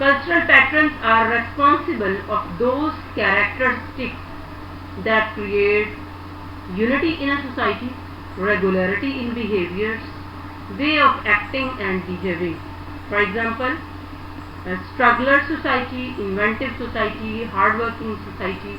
Cultural patterns are responsible of those characteristics that create unity in a society, regularity in behaviors, way of acting and behaving. For example, a struggler society, inventive society, hardworking society.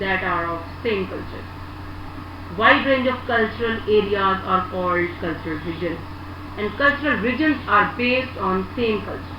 that are of same culture. Wide range of cultural areas are called cultural regions, and cultural regions are based on same culture.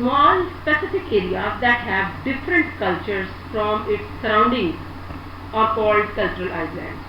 Small specific areas that have different cultures from its surroundings are called cultural islands.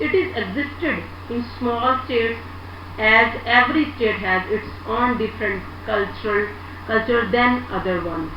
It is existed in small states as every state has its own different culture than other ones.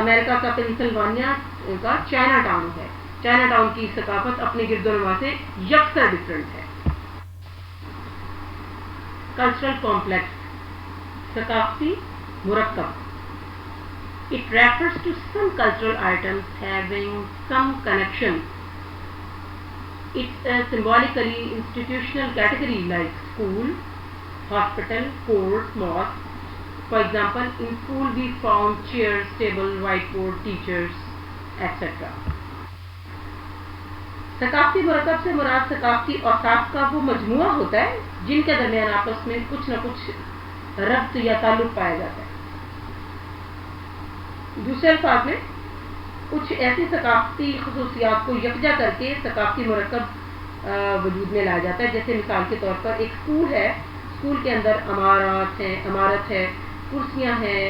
امریکہ کا Pennsylvania کا China town ہے. China town کی ثقافت اپنے گرد و نواح سے یکسر different ہے. کلچرل کمپلیکس, ثقافتی مرکب. It refers to some cultural items having some connection. It's a symbolically institutional category like school, hospital, court, mosque. For example, in school we found chairs, table, whiteboard, teachers, etc. ثقافتی مرکب سے مراد ثقافتی اوصاف کا وہ مجموعہ ہوتا ہے جن کے درمیان آپس میں کچھ نہ کچھ ربط یا تعلق پایا جاتا ہے. دوسرے الفاظ میں کچھ ایسی ثقافتی خصوصیات کو یکجا کر کے ثقافتی مرکب وجود میں لایا جاتا ہے. جیسے مثال کے طور پر ایک اسکول ہے, اسکول کے اندر عمارت ہے, کرسیاں ہیں,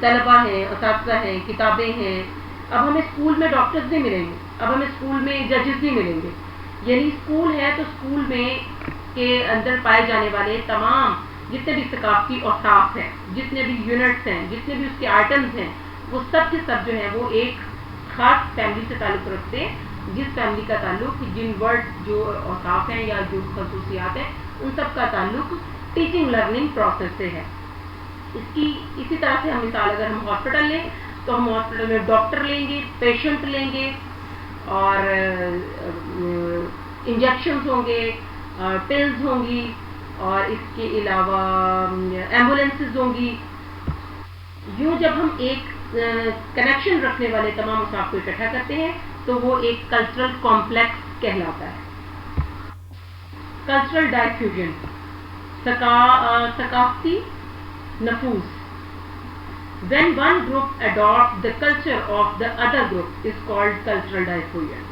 طلباء ہیں, اساتذہ ہیں, کتابیں ہیں. اب ہمیں اسکول میں ڈاکٹرز نہیں ملیں گے, اب ہمیں اسکول میں ججز نہیں ملیں گے. یعنی اسکول ہے تو اسکول میں کے اندر پائے جانے والے تمام جتنے بھی ثقافتی اوصاف ہیں, جتنے بھی یونٹس ہیں, جتنے بھی اس کے آئٹمز ہیں, وہ سب کے سب جو ہیں وہ ایک خاص فیملی سے تعلق رکھتے ہیں, جس فیملی کا تعلق جن ورڈ جو اوصاف ہیں یا جو خصوصیات ہیں ان سب کا تعلق ٹیچنگ لرننگ پروسیس سے ہے. اسی طرح سے ہم مثال اگر ہم ہاسپٹل لیں تو ہم ہاسپٹل میں ڈاکٹر لیں گے, پیشنٹ لیں گے, اور انجیکشنز ہوں گے, پلز ہوں گی, اور اس کے علاوہ ایمبولینسز ہوں گی. یوں جب ہم ایک کنیکشن رکھنے والے تمام اوصاف کو اکٹھا کرتے ہیں تو وہ ایک کلچرل کمپلیکس کہلاتا ہے. کلچرل ڈائفیوژن, ثقافتی نفوذ. When one group adopts the culture of the other group is called cultural diffusion.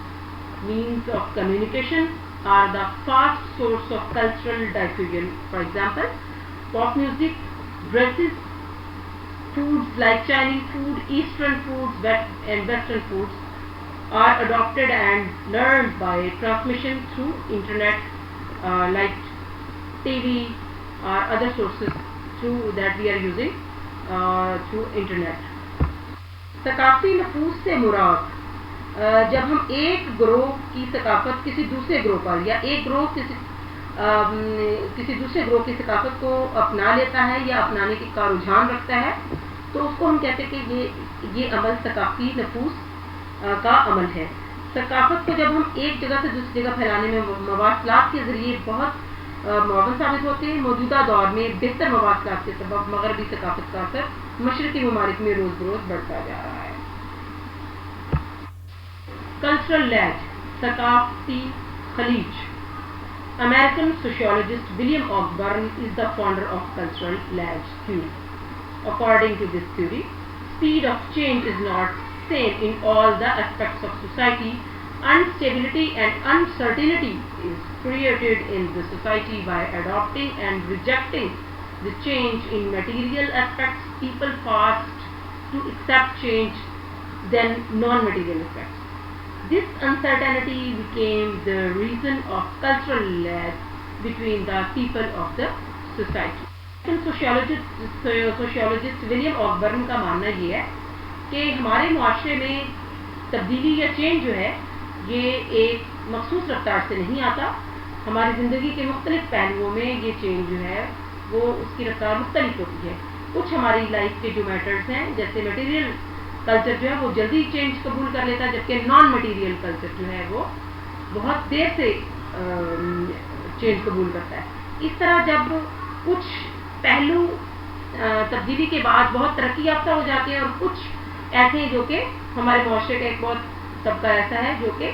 Means of communication are the fast source of cultural diffusion. For example, pop music, dresses, foods like Chinese food, Eastern foods, and Western foods are adopted and learned by transmission through internet, like TV or other sources through that we are using through internet. ثقافتی نفوذ سے مراد جب ہم ایک گروہ کی ثقافت کسی دوسرے گروہ پر یا ایک گروہ کسی دوسرے گروہ کی ثقافت کو اپنا لیتا ہے یا اپنانے کا رجحان رکھتا ہے تو اس کو ہم کہتے ہیں کہ یہ عمل ثقافتی نفوذ کا عمل ہے. ثقافت کو جب ہم ایک جگہ سے دوسری جگہ پھیلانے میں مواصلات کے ذریعے بہت معاون ثابت ہوتے ہیں. موجودہ دور میں بہتر مواصلات کے سبب مغربی ثقافت کا اثر مشرقی ممالک میں روز بروز بڑھتا جا رہا ہے. کلچرل لیج, ثقافتی خلیج. American sociologist William Ogburn is the founder of cultural ledge theory. According to this theory, speed of change is not same in all the aspects of society. Instability and uncertainty is created in the society by adopting and rejecting the change in material aspects. People fast to accept change than non-material aspects. This uncertainty became the reason of cultural lag between the people of the society. Sociologist William Ogburn کا ماننا یہ ہے کہ ہمارے معاشرے میں تبدیلی یا چینج جو ہے یہ ایک مخصوص رفتار سے نہیں آتا. ہماری زندگی کے مختلف پہلوؤں میں یہ چینج جو ہے وہ اس کی رفتار مختلف ہوتی ہے. کچھ ہماری لائف کے جو میٹرز ہیں جیسے مٹیریل کلچر جو ہے وہ جلدی چینج قبول کر لیتا ہے, جبکہ نان مٹیریل کلچر جو ہے وہ بہت دیر سے چینج قبول کرتا ہے. اس طرح جب کچھ پہلو تبدیلی کے بعد بہت ترقی یافتہ ہو جاتے ہیں اور کچھ ایسے ہیں جو کہ ہمارے معاشرے کا ایک بہت طبقہ ایسا ہے جو کہ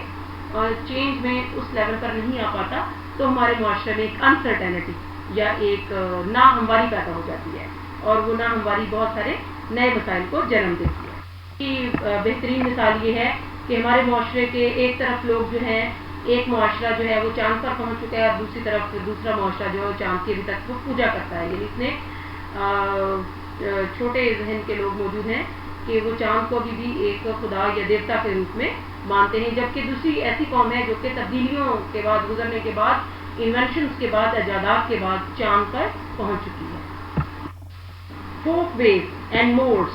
چینج میں اس لیول پر نہیں آ پاتا, تو ہمارے معاشرے میں ایک انسرٹینٹی یا ایک ناہمواری پیدا ہو جاتی ہے اور وہ ناہمواری بہت سارے نئے مسائل کو جنم دیتی ہے. بہترین مثال یہ ہے کہ ہمارے معاشرے کے ایک طرف لوگ جو ہیں, ایک معاشرہ جو ہے وہ چاند پر پہنچ چکا ہے اور دوسری طرف دوسرا معاشرہ جو ہے چاند کی ابھی تک وہ پوجا کرتا ہے. یعنی اس میں چھوٹے ذہن کے لوگ موجود ہیں کہ وہ چاند کو بھی ایک خدا یا دیوتا کے روپ میں مانتے ہیں, جبکہ دوسری ایسی قوم ہے جو کہ تبدیلیوں کے بعد, گزرنے کے بعد, انوینشنز کے بعد, ایجادات کے بعد چاند پر پہنچ چکی ہے. folk ways and modes.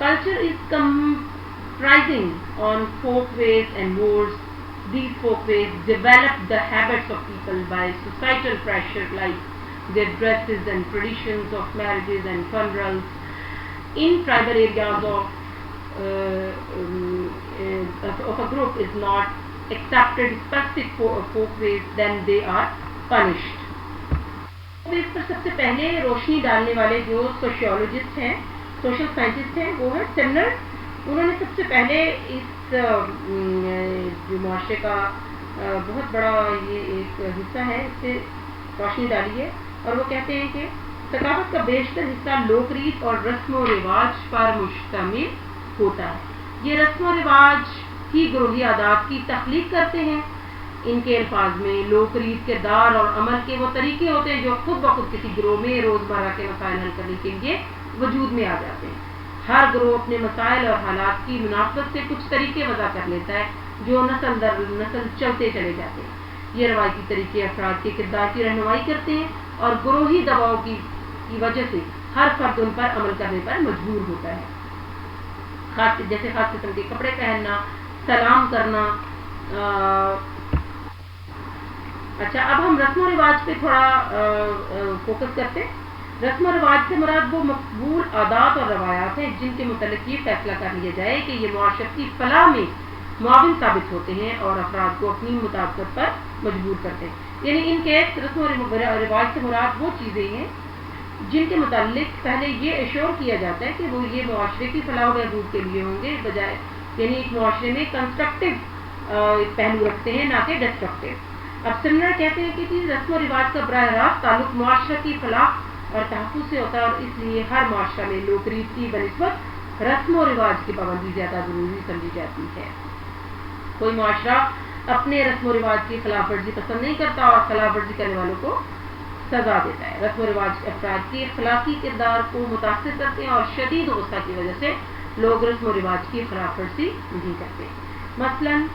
Culture is comprising on folk ways and modes. These folk ways develop the habits of people by societal pressure, like their dresses and traditions of marriages and funerals. In tribal areas of a group is not accepted specific folk ways, then they are punished. اس پر سب سے پہلے روشنی ڈالنے والے جو sociologist ہیں, social scientist ہیں, وہ ہیں سمنر. انہوں نے سب سے پہلے اس جو معاشرے کا بہت بڑا یہ ایک حصہ ہے اس سے روشنی ڈالی ہے, اور وہ کہتے ہیں کہ ثقافت کا بیشتر حصہ لوک ریت اور رسم و رواج پر مشتمل ہوتا ہے. یہ رسم و رواج کی گروہی عادات کی تخلیق کرتے ہیں. ان کے الفاظ میں لوک ریت کردار اور عمل کے وہ طریقے ہوتے ہیں جو خود بخود کسی گروہ میں روزمرہ کے مسائل حل کرنے کے لیے وجود میں آ جاتے ہیں. ہر گروہ اپنے مسائل اور حالات کی مناسبت سے کچھ طریقے وضع کر لیتا ہے جو نسل در نسل چلتے چلے جاتے ہیں. یہ روایتی طریقے افراد کے کردار کی رہنمائی کرتے ہیں اور گروہی دباؤ کی وجہ سے ہر فرد ان پر عمل کرنے پر مجبور ہوتا ہے. جیسے خاص قسم کے کپڑے پہننا, سلام کرنا. اچھا, اب ہم رسم و رواج پہ تھوڑا فوکس کرتے ہیں. رسم و رواج سے مراد وہ مقبول عادات اور روایات ہیں جن کے متعلق یہ فیصلہ کر لیا جائے کہ یہ معاشرتی فلاح میں معاون ثابت ہوتے ہیں اور افراد کو اپنی مطابقت پر مجبور کرتے ہیں. یعنی ان کے رسم و رواج سے مراد وہ چیزیں ہیں جن کے متعلق پہلے یہ ایشور کیا جاتا ہے کہ وہ یہ معاشرے کی فلاح و بہبود کے لیے ہوں گے, بجائے یعنی ایک معاشرے میں کنسٹرکٹیو پہلو رکھتے ہیں نہ کہ ڈسٹرکٹیو. اب سمنر کہتے ہیں کہ رسم و رواج کا براہ راست تعلق معاشرہ کی فلاح اور تحفظ سے ہوتا ہے, اور اس لیے ہر معاشرہ میں لوک ریت کی بنسبت رسم و رواج کی پابندی زیادہ ضروری سمجھی جاتی ہے. کوئی معاشرہ اپنے رسم و رواج کی خلاف ورزی پسند نہیں کرتا اور خلاف ورزی کرنے والوں کو سزا دیتا ہے. رسم و رواج افراد کے اخلاقی کردار کو متاثر کرتے ہیں اور شدید غصہ کی وجہ سے لوگ رسم و رواج کی خلاف ورزی نہیں کرتے. مثلاً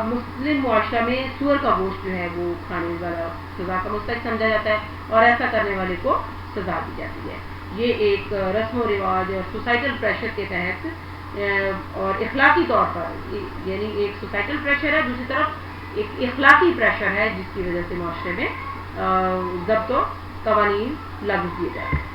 مسلم معاشرہ میں سور کا گوشت جو ہے وہ کھانے والا سزا کا مستحق سمجھا جاتا ہے اور ایسا کرنے والے کو سزا دی جاتی ہے. یہ ایک رسم و رواج اور سوسائٹل پریشر کے تحت اور اخلاقی طور پر, یعنی ایک سوسائٹل پریشر ہے, دوسری طرف ایک اخلاقی پریشر ہے جس کی وجہ سے معاشرے میں ضبط و قوانین لاگو کیے جاتے ہیں.